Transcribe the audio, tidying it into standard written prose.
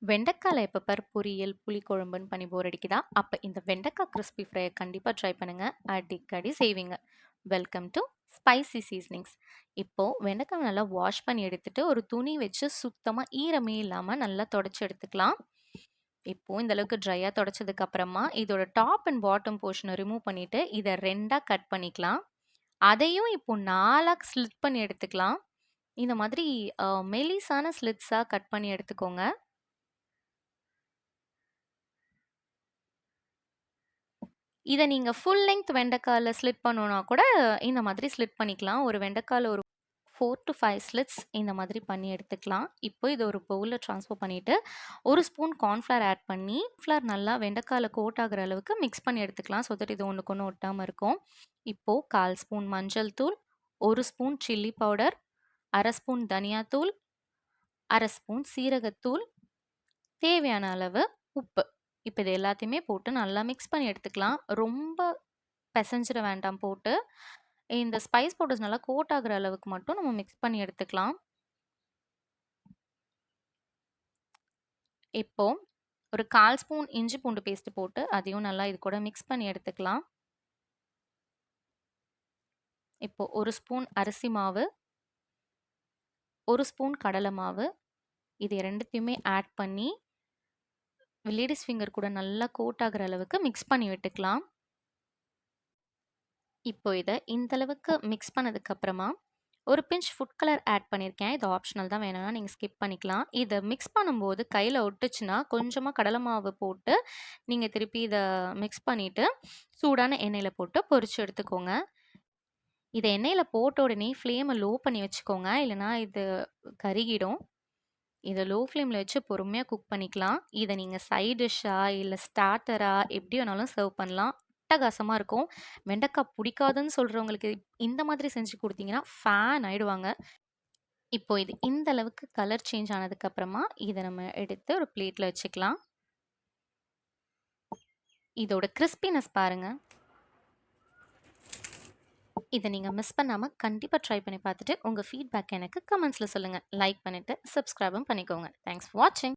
வெண்டைக்கால எப்ப பாரு பொரியல், புளிக்குழம்புன்னு பண்ணி போர் அடிக்குதா? அப்ப இந்த வெண்டைக்காய் கிறிஸ்பி ஃப்ரைய கண்டிப்பா ட்ரை பண்ணுங்க. அடிக்கடி செய்வீங்க. Welcome to spicy seasonings. இப்போ வெண்டைக்காவ நல்லா வாஷ் பண்ணி எடுத்துட்டு, ஒரு துணி வச்சு சுத்தமா ஈரமே இல்லாம நல்லா தொடச்சு எடுத்துக்கலாம். இப்போ இந்த அளவுக்கு ட்ரையா தொடச்சதுக்கு அப்புறமா, இதோட டாப் அண்ட் பாட்டம் போர்ஷன ரிமூவ் பண்ணிட்டு, இத 2ஆ கட் பண்ணிக்கலாம். அதையும் இப்போ 4ஆ ஸ்லிட் பண்ணி எடுத்துக்கலாம். இந்த மாதிரி மெலிசான ஸ்லிட்ஸா கட் பண்ணி எடுத்துக்கோங்க. இத நீங்க ஃபுல் லெங்த் வெண்டைக்கால ஸ்லிட் பண்ணணும்னா கூட, இந்த மாதிரி ஸ்லிட் பண்ணிக்கலாம். ஒரு வெண்டைக்கால ஒரு 4 டூ 5 ஸ்லிட்ஸ் இந்த மாதிரி பண்ணி எடுத்துக்கலாம். இப்போ இத ஒரு பவுல்ல ட்ரான்ஸ்ஃபர் பண்ணிட்டு, 1 ஸ்பூன் கார்ன்ஃப்ளவர் ஆட் பண்ணி, ஃப்ளவர் நல்லா வெண்டைக்கால கோட் ஆகுற அளவுக்கு மிக்ஸ் பண்ணி எடுத்துக்கலாம். ஸோ தட் இது ஒண்ணுக்கு ஒண்ணு ஒட்டாம இருக்கும். இப்போ 1/4 ஸ்பூன் மஞ்சள் தூள், 1 ஸ்பூன் சில்லி பவுடர், 1/2 ஸ்பூன் தனியா தூள், 1/2 ஸ்பூன் சீரகத்தூள், தேவையான அளவு உப்பு. இப்ப இது எல்லாத்தையுமே போட்டு நல்லா மிக்ஸ் பண்ணி எடுத்துக்கலாம். ரொம்ப பெசஞ்சிட வேண்டாம் போட்டு. இந்த ஸ்பைஸ் பவுடர்ஸ் நல்லா கோட் ஆகுற அளவுக்கு மட்டும் நம்ம மிக்ஸ் பண்ணி எடுத்துக்கலாம். இப்போ ஒரு 1/4 ஸ்பூன் இஞ்சி பூண்டு பேஸ்ட் போட்டு அதையும் நல்லா இது கூட மிக்ஸ் பண்ணி எடுத்துக்கலாம். இப்போ 1 ஸ்பூன் அரிசி மாவு, 1 ஸ்பூன் கடலை மாவு இது 2த்தையுமே ஆட் பண்ணி லேடீஸ் ஃபிங்கர் கூட நல்லா கோட் ஆகுற அளவுக்கு மிக்ஸ் பண்ணி விட்டுக்கலாம். இப்போ இத இந்த அளவுக்கு மிக்ஸ் பண்ணதுக்கு அப்புறமா, ஒரு பிஞ்ச் ஃபுட் கலர் ஆட் பண்ணியிருக்கேன். இது ஆப்ஷனல் தான். வேணும்னா நீங்க ஸ்கிப் பண்ணிக்கலாம். இத மிக்ஸ் பண்ணும்போது கையில ஒட்டுச்சுன்னா, கொஞ்சமா கடலை மாவு போட்டு, நீங்க திருப்பி இத மிக்ஸ் பண்ணிட்டு, சூடான எண்ணெயில போட்டு பொரிச்சு எடுத்துக்கோங்க. இத எண்ணெயில போட்ட உடனே ஃப்ளேம லோ பண்ணி வச்சுக்கோங்க. இல்லன்னா இது கருகிடும். இத லோ ஃப்ளேம்ல வச்சு பொறுமையா குக் பண்ணிக்கலாம். இத நீங்க சைட் டிஷ்ஷா, இல்ல ஸ்டார்ட்டரா எப்படி வேணாலும் சர்வ் பண்ணலாம். அட்டகாசமா இருக்கும். வெண்டைக்காய் புடிக்காதுன்னு சொல்றவங்களுக்கு இந்த மாதிரி செஞ்சு குடுத்தீங்கன்னா, ஃபேன் ஆயிடுவாங்க. இப்போ இது இந்த அளவுக்கு கலர் சேஞ்ச் ஆனதுக்கு அப்புறமா, இத நம்ம எடுத்து ஒரு பிளேட்ல வச்சுக்கலாம். இதோட கிரிஸ்பினஸ் பாருங்க. இத நீங்க மிஸ் பண்ணாம கண்டிப்பா ட்ரை பண்ணி பார்த்துட்டு, உங்க ஃபீட்பேக் எனக்கு கமெண்ட்ஸ்ல சொல்லுங்க. லைக் பண்ணிட்டு, சப்ஸ்கிரைபும் பண்ணிக்கோங்க. தேங்க்ஸ் ஃபார் வாட்சிங்.